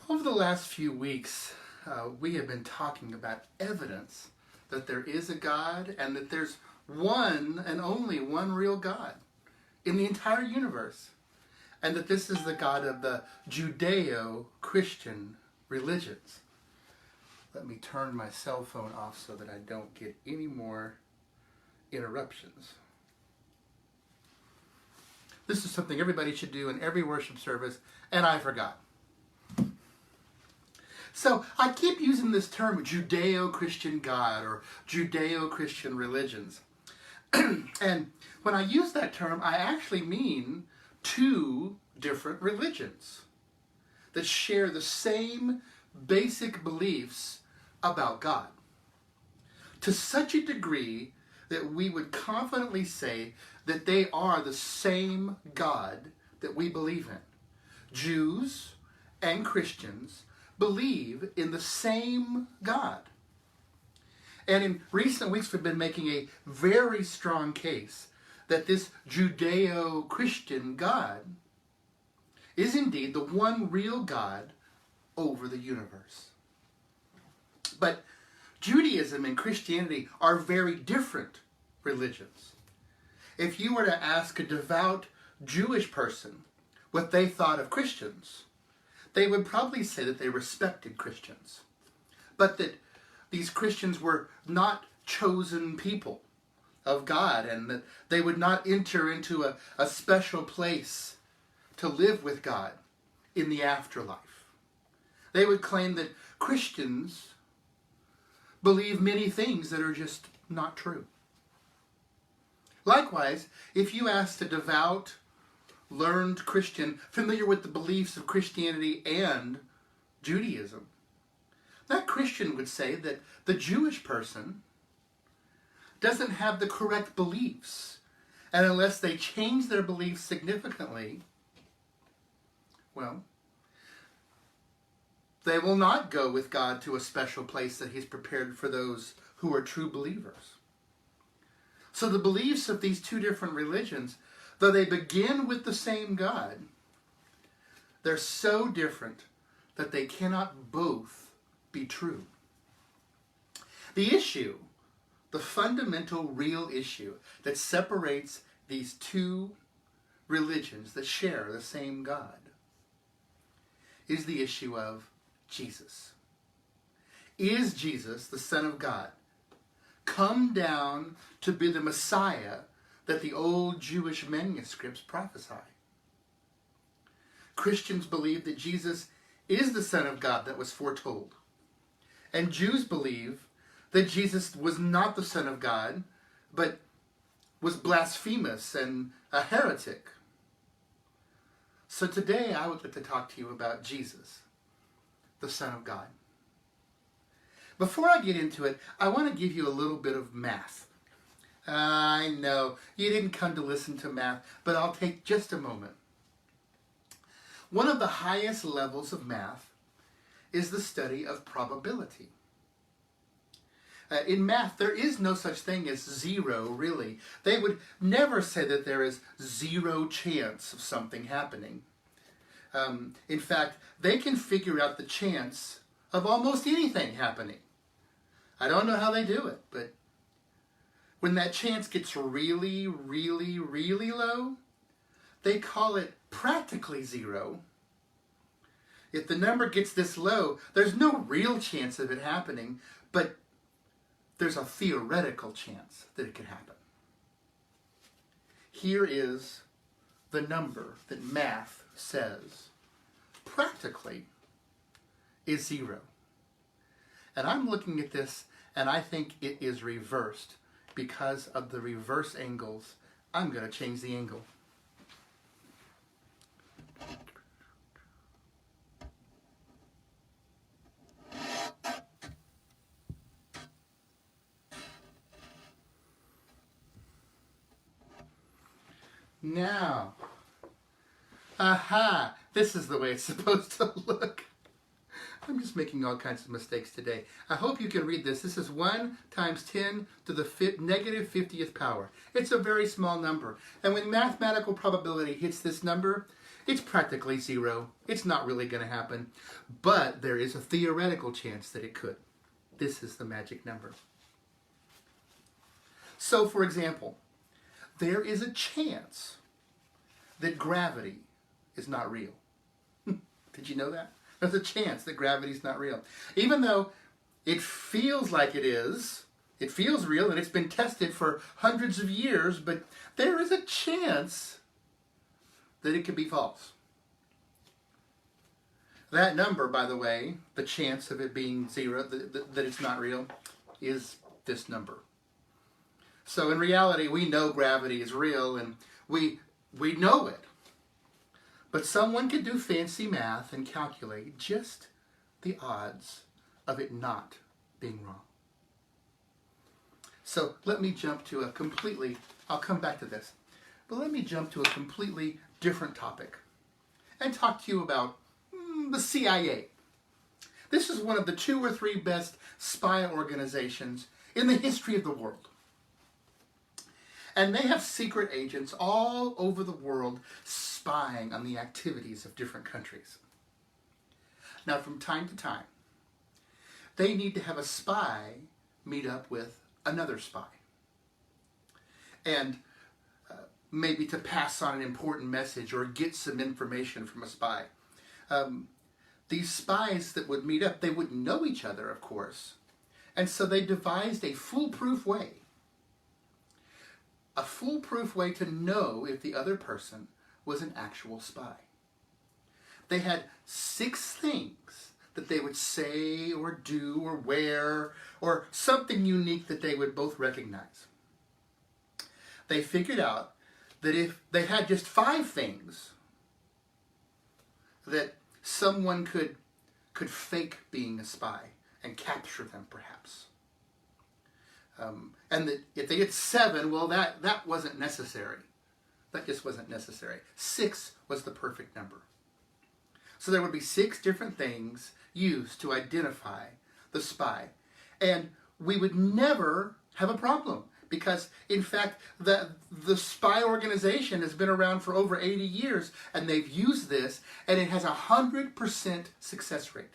Over the last few weeks, we have been talking about evidence that there is a God and that there's one and only one real God in the entire universe, and that this is the God of the Judeo-Christian religions. Let me turn my cell phone off so that I don't get any more interruptions. This is something everybody should do in every worship service, and I forgot. So I keep using this term Judeo-Christian God or Judeo-Christian religions. And when I use that term, I actually mean two different religions that share the same basic beliefs about God, to such a degree that we would confidently say that they are the same God that we believe in. Jews and Christians believe in the same God. And in recent weeks, we've been making a very strong case that this Judeo-Christian God is indeed the one real God over the universe. But Judaism and Christianity are very different religions. If you were to ask a devout Jewish person what they thought of Christians, they would probably say that they respected Christians, but that these Christians were not chosen people of God, and that they would not enter into a special place to live with God in the afterlife. They would claim that Christians believe many things that are just not true. Likewise, if you asked a devout, learned Christian familiar with the beliefs of Christianity and Judaism, that Christian would say that the Jewish person doesn't have the correct beliefs, and unless they change their beliefs significantly, well, they will not go with God to a special place that He's prepared for those who are true believers. So the beliefs of these two different religions, though they begin with the same God, they're so different that they cannot both be true. The issue, the fundamental real issue that separates these two religions that share the same God, is the issue of Jesus. Is Jesus, the Son of God, come down to be the Messiah that the old Jewish manuscripts prophesy? Christians believe that Jesus is the Son of God that was foretold. And Jews believe that Jesus was not the Son of God, but was blasphemous and a heretic. So today I would like to talk to you about Jesus, the Son of God. Before I get into it, I want to give you a little bit of math. I know you didn't come to listen to math, but I'll take just a moment. One of the highest levels of math is the study of probability. In math, there is no such thing as zero, really. They would never say that there is zero chance of something happening. In fact, they can figure out the chance of almost anything happening. I don't know how they do it, but when that chance gets really, really, really low, they call it practically zero. If the number gets this low, there's no real chance of it happening, but there's a theoretical chance that it could happen. Here is the number that math says practically is zero. And I'm looking at this and I think it is reversed because of the reverse angles. I'm going to change the angle. Now, aha, this is the way it's supposed to look. I'm just making all kinds of mistakes today. I hope you can read this. This is 1 times 10 to the negative 50th power. It's a very small number. And when mathematical probability hits this number, it's practically zero. It's not really going to happen. But there is a theoretical chance that it could. This is the magic number. So, for example, there is a chance that gravity is not real. Did you know that? There's a chance that gravity is not real. Even though it feels like it is, it feels real and it's been tested for hundreds of years, but there is a chance that it could be false. That number, by the way, the chance of it being zero, that it's not real, is this number. So in reality, we know gravity is real and we know it. But someone could do fancy math and calculate just the odds of it not being wrong. So let me jump to a completely, I'll come back to this, but let me jump to a completely different topic and talk to you about the CIA. This is one of the 2 or 3 best spy organizations in the history of the world. And they have secret agents all over the world spying on the activities of different countries. Now, from time to time, they need to have a spy meet up with another spy. And maybe to pass on an important message or get some information from a spy. These spies that would meet up, they wouldn't know each other, of course. And so they devised a foolproof way. A foolproof way to know if the other person was an actual spy. They had 6 things that they would say or do or wear or something unique that they would both recognize. They figured out that if they had just 5 things that someone could fake being a spy and capture them perhaps. And that if they had 7, well, that wasn't necessary. That just wasn't necessary. 6 was the perfect number. So there would be 6 different things used to identify the spy. And we would never have a problem because, in fact, the spy organization has been around for over 80 years and they've used this and it has a 100% success rate.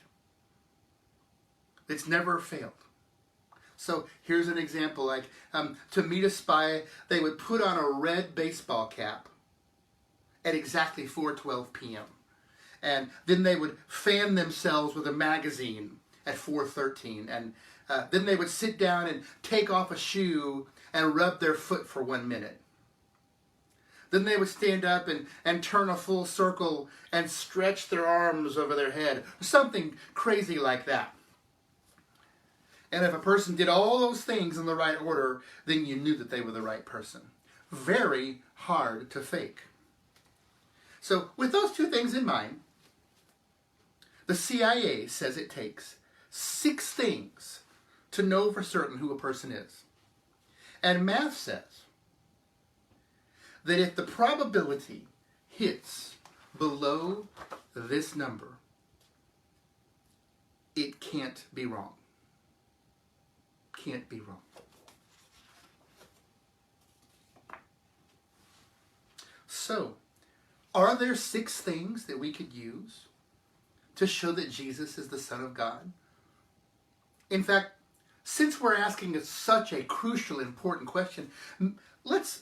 It's never failed. So here's an example, like to meet a spy, they would put on a red baseball cap at exactly 4:12 p.m. And then they would fan themselves with a magazine at 4:13. And then they would sit down and take off a shoe and rub their foot for 1 minute. Then they would stand up and turn a full circle and stretch their arms over their head. Something crazy like that. And if a person did all those things in the right order, then you knew that they were the right person. Very hard to fake. So with those 2 things in mind, the CIA says it takes 6 things to know for certain who a person is. And math says that if the probability hits below this number, it can't be wrong. Can't be wrong. So, are there 6 things that we could use to show that Jesus is the Son of God? In fact, since we're asking such a crucial, important question, let's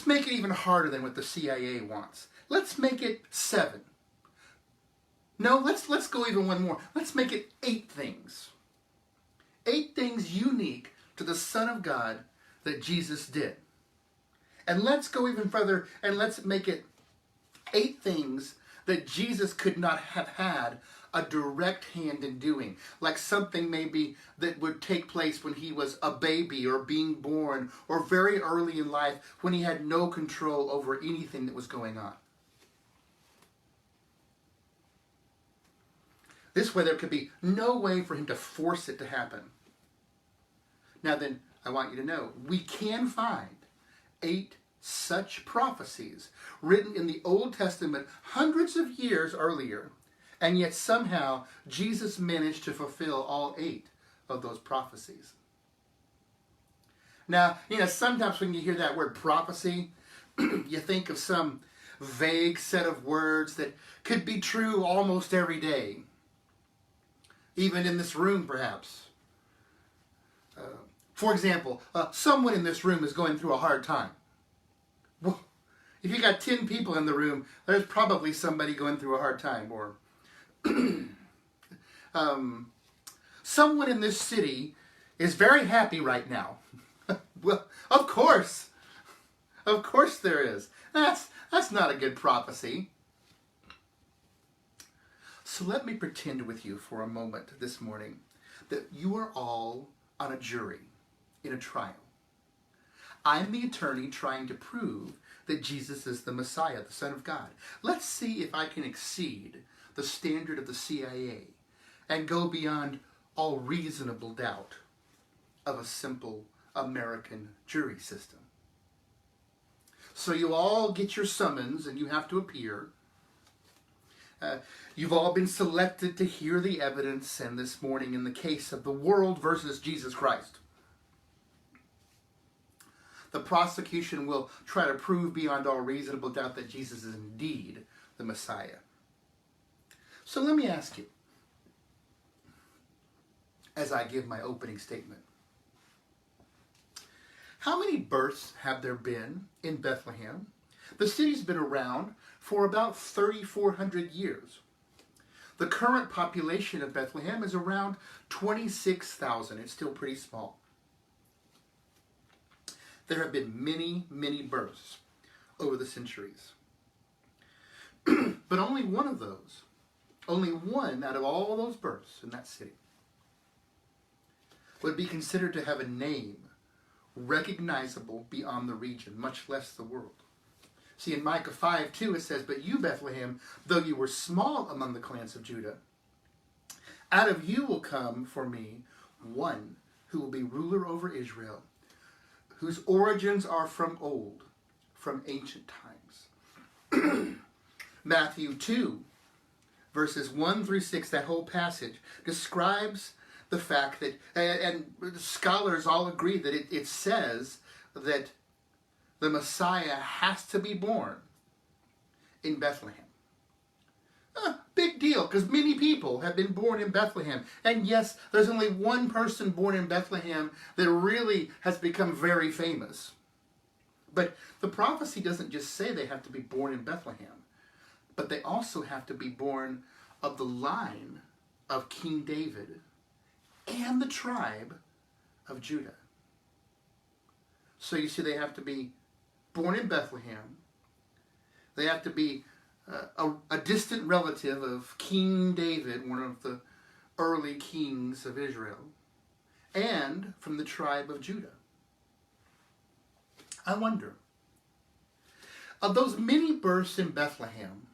make it even harder than what the CIA wants. Let's make it 7. No, let's go even one more. Let's make it 8 things. 8 things unique to the Son of God that Jesus did. And let's go even further and let's make it 8 things that Jesus could not have had a direct hand in doing. Like something maybe that would take place when he was a baby or being born or very early in life when he had no control over anything that was going on. This way there could be no way for him to force it to happen. Now then, I want you to know, we can find 8 such prophecies written in the Old Testament hundreds of years earlier, and yet somehow Jesus managed to fulfill all 8 of those prophecies. Now, sometimes when you hear that word prophecy, you think of some vague set of words that could be true almost every day, even in this room perhaps. For example, someone in this room is going through a hard time. Well, if you got 10 people in the room, there's probably somebody going through a hard time. Or someone in this city is very happy right now. Well, of course there is. That's not a good prophecy. So let me pretend with you for a moment this morning that you are all on a jury in a trial. I'm the attorney trying to prove that Jesus is the Messiah, the Son of God. Let's see if I can exceed the standard of the CIA and go beyond all reasonable doubt of a simple American jury system. So you all get your summons and you have to appear. You've all been selected to hear the evidence, and this morning in the case of the world versus Jesus Christ. The prosecution will try to prove beyond all reasonable doubt that Jesus is indeed the Messiah. So let me ask you, as I give my opening statement, how many births have there been in Bethlehem? The city's been around for about 3,400 years. The current population of Bethlehem is around 26,000. It's still pretty small. There have been many, many births over the centuries. But only one out of all those births in that city would be considered to have a name recognizable beyond the region, much less the world. See, in Micah 5:2 it says, "But you, Bethlehem, though you were small among the clans of Judah, out of you will come for me one who will be ruler over Israel, whose origins are from old, from ancient times." Matthew 2, verses 1 through 6, that whole passage describes the fact that, and scholars all agree that it says that the Messiah has to be born in Bethlehem. Big deal, because many people have been born in Bethlehem. And yes, there's only one person born in Bethlehem that really has become very famous. But the prophecy doesn't just say they have to be born in Bethlehem, but they also have to be born of the line of King David and the tribe of Judah. So you see, they have to be born in Bethlehem. They have to be a distant relative of King David, one of the early kings of Israel, and from the tribe of Judah. I wonder, of those many births in Bethlehem,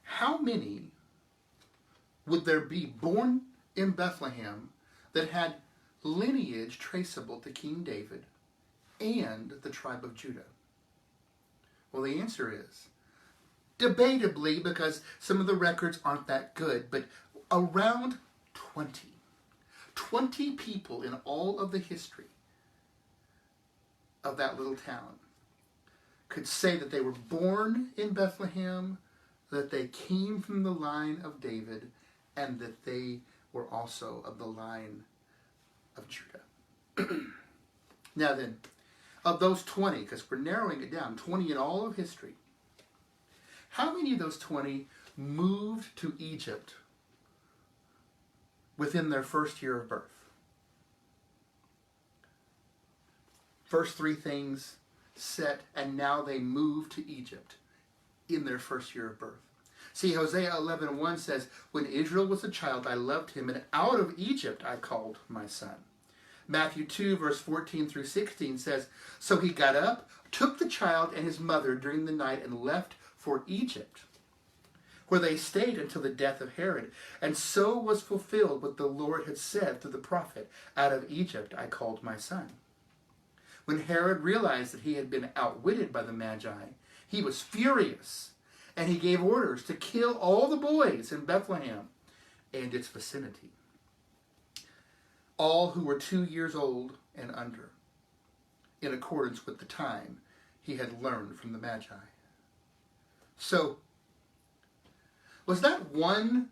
how many would there be born in Bethlehem that had lineage traceable to King David and the tribe of Judah? Well, the answer is, debatably, because some of the records aren't that good, but around 20. 20 people in all of the history of that little town could say that they were born in Bethlehem, that they came from the line of David, and that they were also of the line of Judah. Now then, of those 20, because we're narrowing it down, 20 in all of history, how many of those 20 moved to Egypt within their first year of birth? First three things set, and now they move to Egypt in their first year of birth. See, Hosea 11:1 says, "When Israel was a child, I loved him, and out of Egypt I called my son." Matthew 2, verse 14 through 16 says, "So he got up, took the child and his mother during the night, and left for Egypt, where they stayed until the death of Herod. And so was fulfilled what the Lord had said through the prophet, 'Out of Egypt I called my son.' When Herod realized that he had been outwitted by the Magi, he was furious, and he gave orders to kill all the boys in Bethlehem and its vicinity, all who were 2 years old and under, in accordance with the time he had learned from the Magi. So, was that one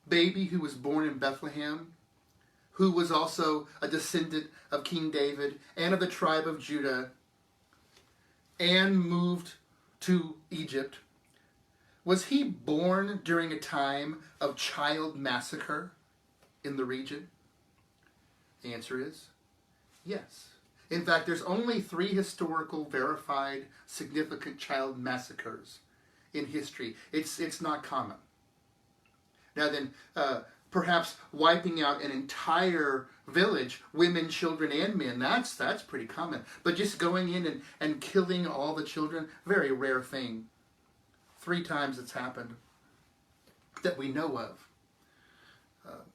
baby who was born in Bethlehem, who was also a descendant of King David and of the tribe of Judah, and moved to Egypt, was he born during a time of child massacre in the region? The answer is yes. In fact, there's only 3 historical, verified, significant child massacres in history. It's not common. Now then, perhaps wiping out an entire village, women, children, and men, that's pretty common. But just going in and killing all the children, very rare thing. 3 times it's happened that we know of.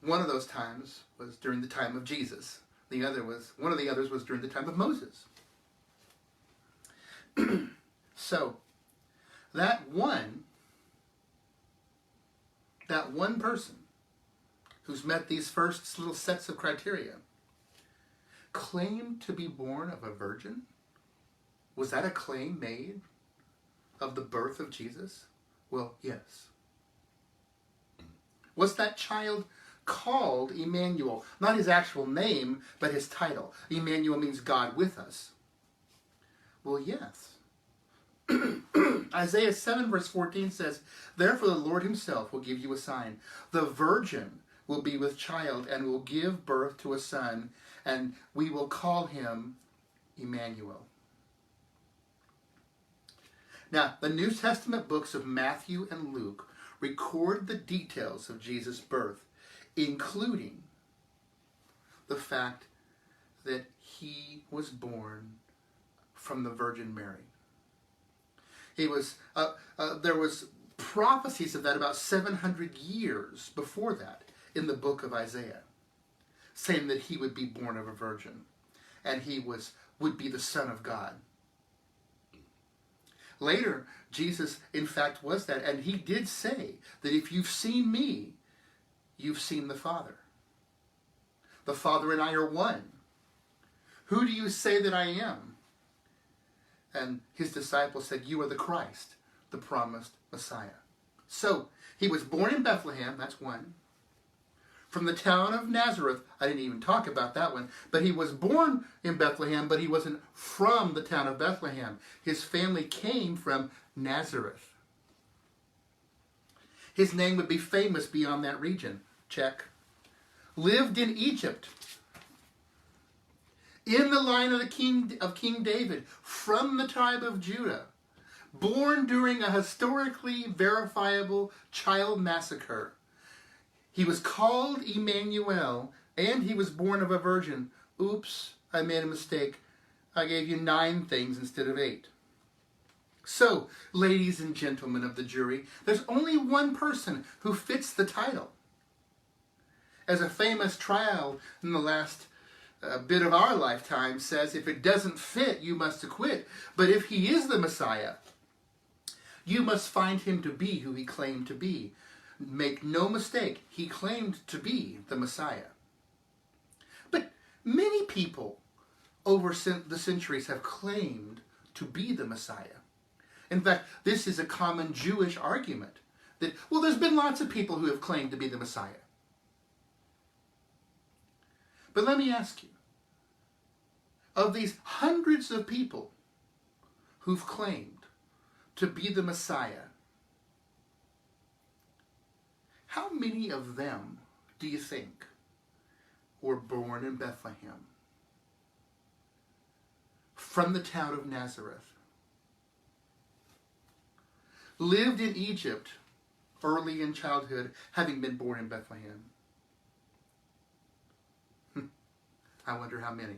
One of those times was during the time of Jesus. One of the others was during the time of Moses. So, that one person who's met these first little sets of criteria claimed to be born of a virgin? Was that a claim made of the birth of Jesus? Well, yes. Was that child called Emmanuel? Not his actual name, but his title. Emmanuel means God with us. Well, yes. Isaiah 7 verse 14 says, "Therefore the Lord himself will give you a sign. The virgin will be with child and will give birth to a son, and we will call him Emmanuel." Now, the New Testament books of Matthew and Luke record the details of Jesus' birth, including the fact that he was born from the Virgin Mary. There was prophecies of that about 700 years before that in the book of Isaiah, saying that he would be born of a virgin and he would be the Son of God. Later, Jesus, in fact, was that, and he did say that if you've seen me, you've seen the Father. The Father and I are one. Who do you say that I am? And his disciples said, "You are the Christ, the promised Messiah." So, he was born in Bethlehem, that's one. From the town of Nazareth, I didn't even talk about that one, but he was born in Bethlehem, but he wasn't from the town of Bethlehem. His family came from Nazareth. His name would be famous beyond that region. Check. Lived in Egypt. In the line of King David, from the tribe of Judah. Born during a historically verifiable child massacre. He was called Emmanuel, and he was born of a virgin. Oops, I made a mistake. I gave you 9 things instead of 8. So, ladies and gentlemen of the jury, there's only one person who fits the title. As a famous trial in the last bit of our lifetime says, if it doesn't fit, you must acquit. But if he is the Messiah, you must find him to be who he claimed to be. Make no mistake, he claimed to be the Messiah. But many people over the centuries have claimed to be the Messiah. In fact, this is a common Jewish argument that, well, there's been lots of people who have claimed to be the Messiah. But let me ask you, of these hundreds of people who've claimed to be the Messiah, how many of them do you think were born in Bethlehem, from the town of Nazareth, lived in Egypt early in childhood, having been born in Bethlehem? I wonder how many.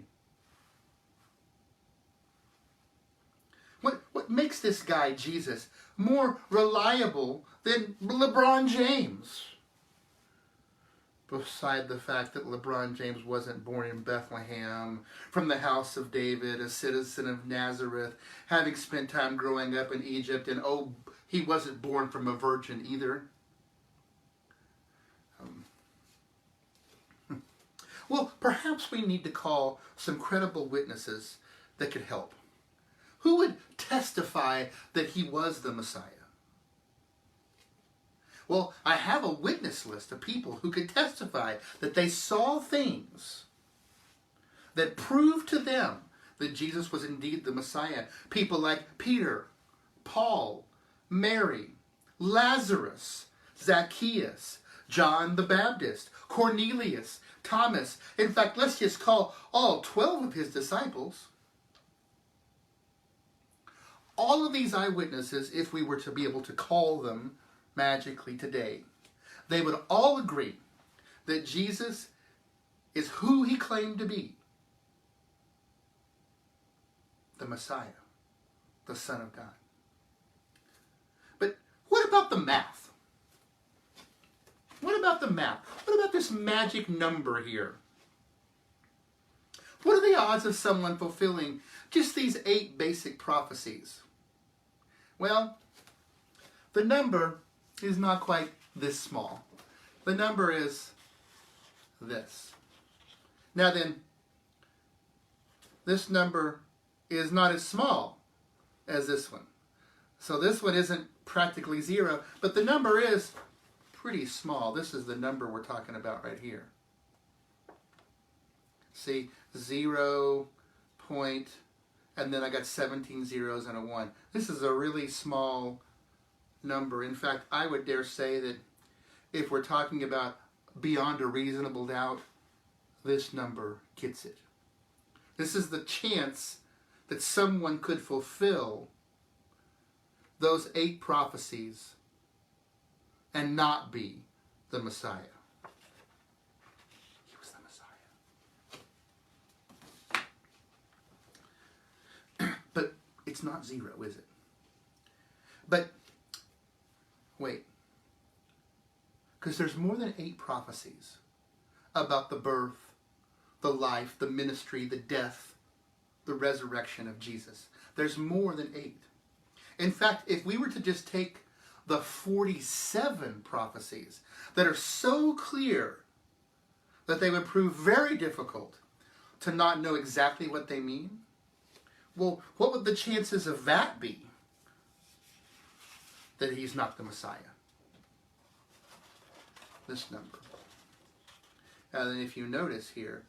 What makes this guy, Jesus, more reliable than LeBron James? Beside the fact that LeBron James wasn't born in Bethlehem, from the house of David, a citizen of Nazareth, having spent time growing up in Egypt, and he wasn't born from a virgin either. Well, perhaps we need to call some credible witnesses that could help. Who would testify that he was the Messiah? Well, I have a witness list of people who could testify that they saw things that proved to them that Jesus was indeed the Messiah. People like Peter, Paul, Mary, Lazarus, Zacchaeus, John the Baptist, Cornelius, Thomas. In fact, let's just call all 12 of his disciples. All of these eyewitnesses, if we were to be able to call them magically today, they would all agree that Jesus is who he claimed to be. The Messiah, the Son of God. But what about the math? What about the math? What about this magic number here? What are the odds of someone fulfilling just these 8 basic prophecies? Well, the number is not quite this small. The number is this. Now then, this number is not as small as this one. So this one isn't practically 0, but the number is pretty small. This is the number we're talking about right here. See, 0 point, and then I got 17 zeros and a 1. This is a really small number. In fact, I would dare say that if we're talking about beyond a reasonable doubt, this number gets it. This is the chance that someone could fulfill those 8 prophecies and not be the Messiah. He was the Messiah. But it's not 0, is it? But wait, because there's more than 8 prophecies about the birth, the life, the ministry, the death, the resurrection of Jesus. There's more than 8. In fact, if we were to just take the 47 prophecies that are so clear that they would prove very difficult to not know exactly what they mean, well, what would the chances of that be? That he's not the Messiah. This number. And then if you notice here,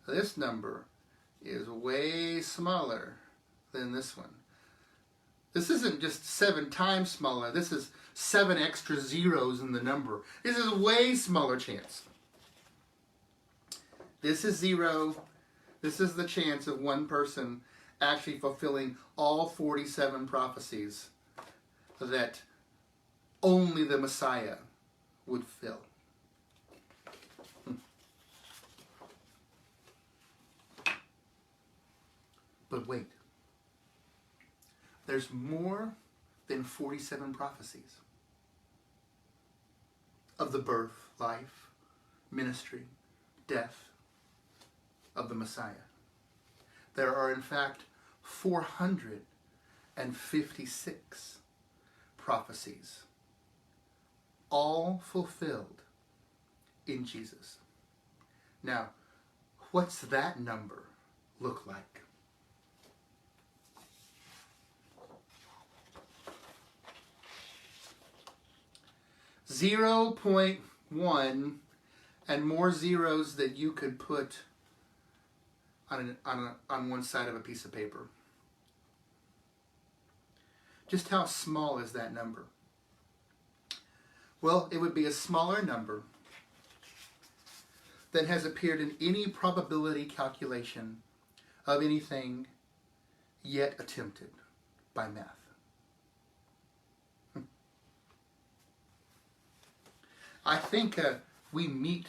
this number is way smaller than this one. This isn't just 7 times smaller. This is 7 extra zeros in the number. This is a way smaller chance. This is 0. This is the chance of one person actually fulfilling all 47 prophecies that only the Messiah would fill. But wait, there's more than 47 prophecies of the birth, life, ministry, death of the Messiah. There are in fact 456 prophecies, all fulfilled in Jesus. Now, what's that number look like? .1 and more zeros that you could put on one side of a piece of paper. Just how small is that number? Well, it would be a smaller number than has appeared in any probability calculation of anything yet attempted by math. I think we meet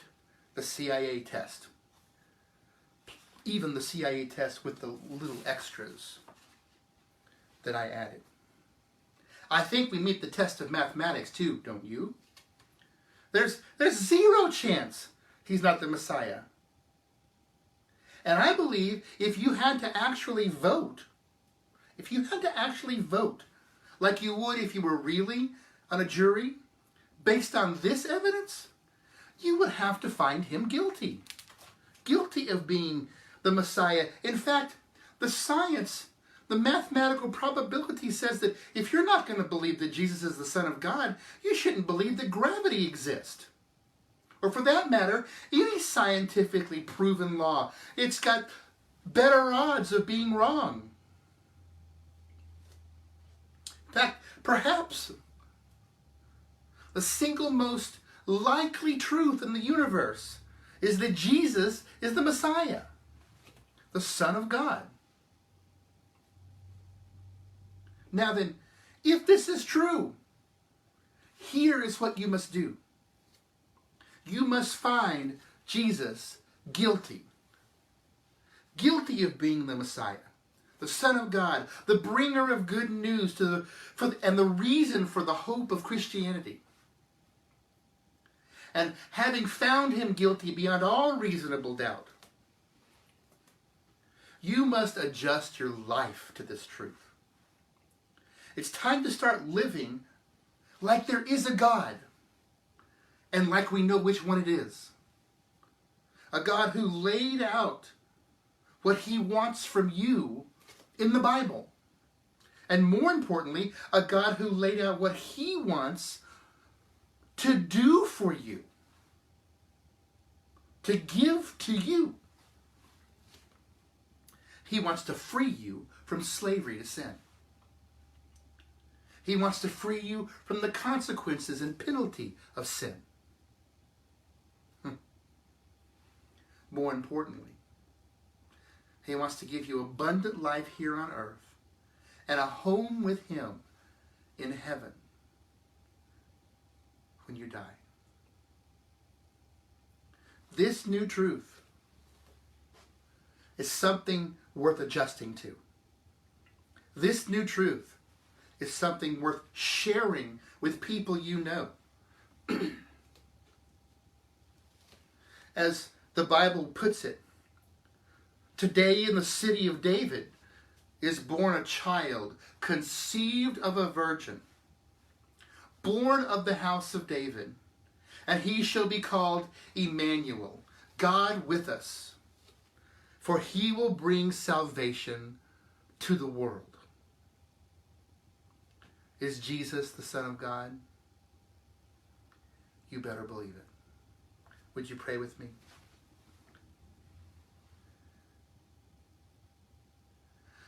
the CIA test. Even the CIA test with the little extras that I added. I think we meet the test of mathematics too, don't you? There's 0 chance he's not the Messiah. And I believe if you had to actually vote like you would if you were really on a jury, based on this evidence, you would have to find him guilty. Guilty of being the Messiah. In fact, the The mathematical probability says that if you're not going to believe that Jesus is the Son of God, you shouldn't believe that gravity exists. Or for that matter, any scientifically proven law. It's got better odds of being wrong. In fact, perhaps the single most likely truth in the universe is that Jesus is the Messiah, the Son of God. Now then, if this is true, here is what you must do. You must find Jesus guilty. Guilty of being the Messiah, the Son of God, the bringer of good news and the reason for the hope of Christianity. And having found him guilty beyond all reasonable doubt, you must adjust your life to this truth. It's time to start living like there is a God and like we know which one it is. A God who laid out what he wants from you in the Bible. And more importantly, a God who laid out what he wants to do for you, to give to you. He wants to free you from slavery to sin. He wants to free you from the consequences and penalty of sin. More importantly, he wants to give you abundant life here on earth and a home with him in heaven when you die. This new truth is something worth adjusting to. This new truth is something worth sharing with people you know. As the Bible puts it, today in the city of David is born a child conceived of a virgin, born of the house of David, and he shall be called Emmanuel, God with us, for he will bring salvation to the world. Is Jesus the Son of God? You better believe it. Would you pray with me?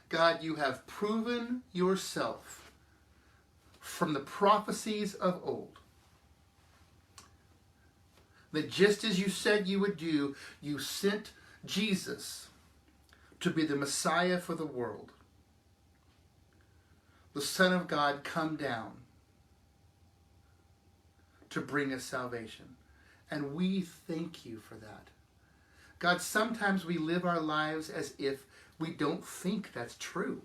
God, you have proven yourself from the prophecies of old, that just as you said you would do, you sent Jesus to be the Messiah for the world, the Son of God come down to bring us salvation. And we thank you for that. God, sometimes we live our lives as if we don't think that's true.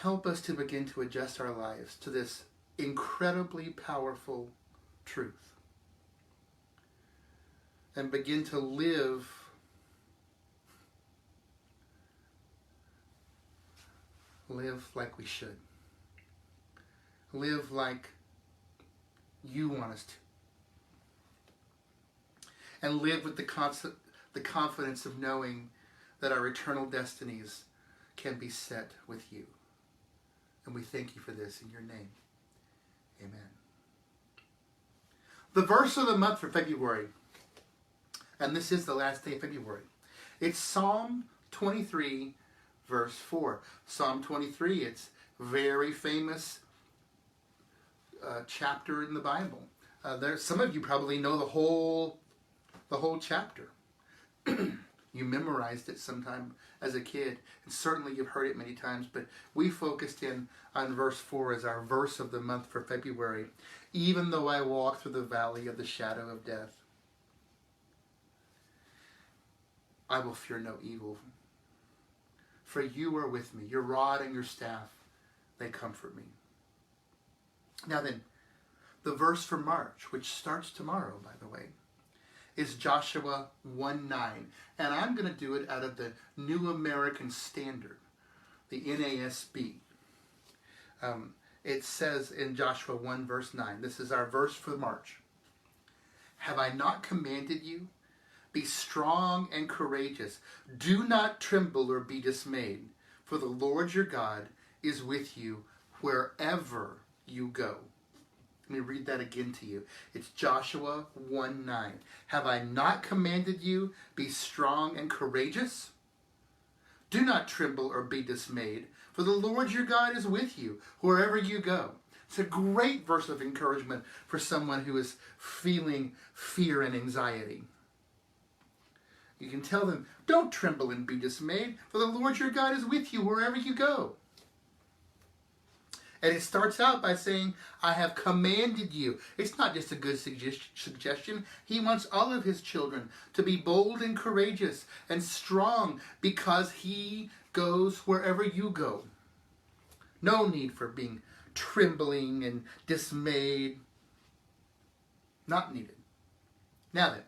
Help us to begin to adjust our lives to this incredibly powerful truth and begin to live like we should. Live like you want us to. And live with the confidence of knowing that our eternal destinies can be set with you. And we thank you for this in your name. Amen. The verse of the month for February, and this is the last day of February, it's Psalm 23, verse 4. Psalm 23, it's a very famous chapter in the Bible. Some of you probably know the whole chapter. You memorized it sometime as a kid, and certainly you've heard it many times, but we focused in on verse 4 as our verse of the month for February. Even though I walk through the valley of the shadow of death, I will fear no evil. For you are with me. Your rod and your staff, they comfort me. Now then, the verse for March, which starts tomorrow, by the way, is Joshua 1:9. And I'm going to do it out of the New American Standard, the NASB. It says in Joshua 1 verse 9, this is our verse for March. Have I not commanded you? Be strong and courageous. Do not tremble or be dismayed, for the Lord your God is with you wherever you go. Let me read that again to you. It's Joshua 1:9. Have I not commanded you? Be strong and courageous. Do not tremble or be dismayed, for the Lord your God is with you wherever you go. It's a great verse of encouragement for someone who is feeling fear and anxiety. You can tell them, don't tremble and be dismayed, for the Lord your God is with you wherever you go. And it starts out by saying, I have commanded you. It's not just a good suggestion. He wants all of his children to be bold and courageous and strong because he goes wherever you go. No need for being trembling and dismayed. Not needed. Now then,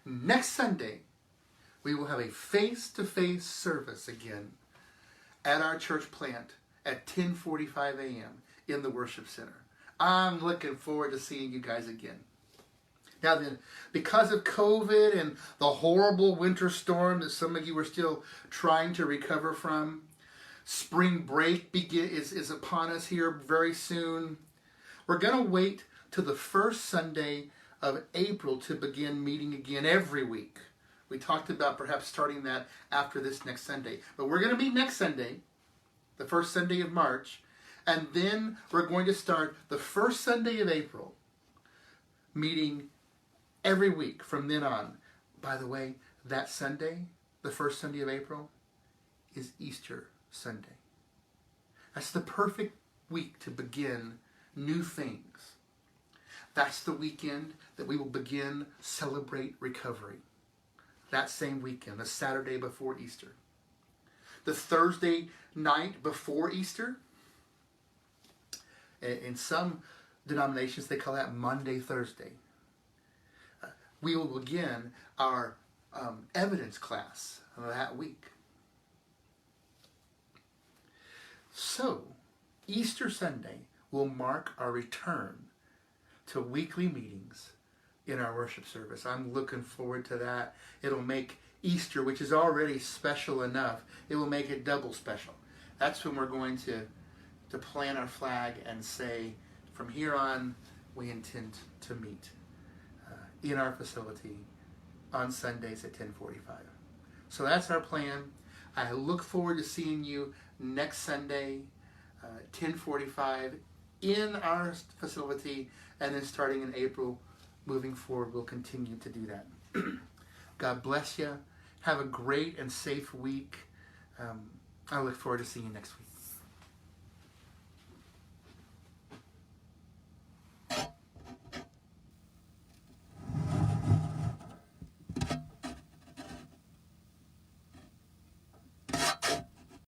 next Sunday, we will have a face-to-face service again at our church plant at 10:45 a.m. in the worship center. I'm looking forward to seeing you guys again. Now then, because of COVID and the horrible winter storm that some of you are still trying to recover from, spring break is upon us here very soon. We're going to wait till the first Sunday of April to begin meeting again every week. We talked about perhaps starting that after this next Sunday. But we're going to meet next Sunday, the first Sunday of March, and then we're going to start the first Sunday of April, meeting every week from then on. By the way, that Sunday, the first Sunday of April, is Easter Sunday. That's the perfect week to begin new things. That's the weekend that we will begin Celebrate Recovery. That same weekend, the Saturday before Easter. The Thursday night before Easter, in some denominations they call that Monday, Thursday. We will begin our evidence class that week. So, Easter Sunday will mark our return to weekly meetings in our worship service. I'm looking forward to that. It'll make Easter, which is already special enough, it will make it double special. That's when we're going to plant our flag and say, from here on, we intend to meet in our facility on Sundays at 10:45. So that's our plan. I look forward to seeing you next Sunday, 10:45, in our facility, and then starting in April, moving forward, we'll continue to do that. God bless you. Have a great and safe week. I look forward to seeing you next week.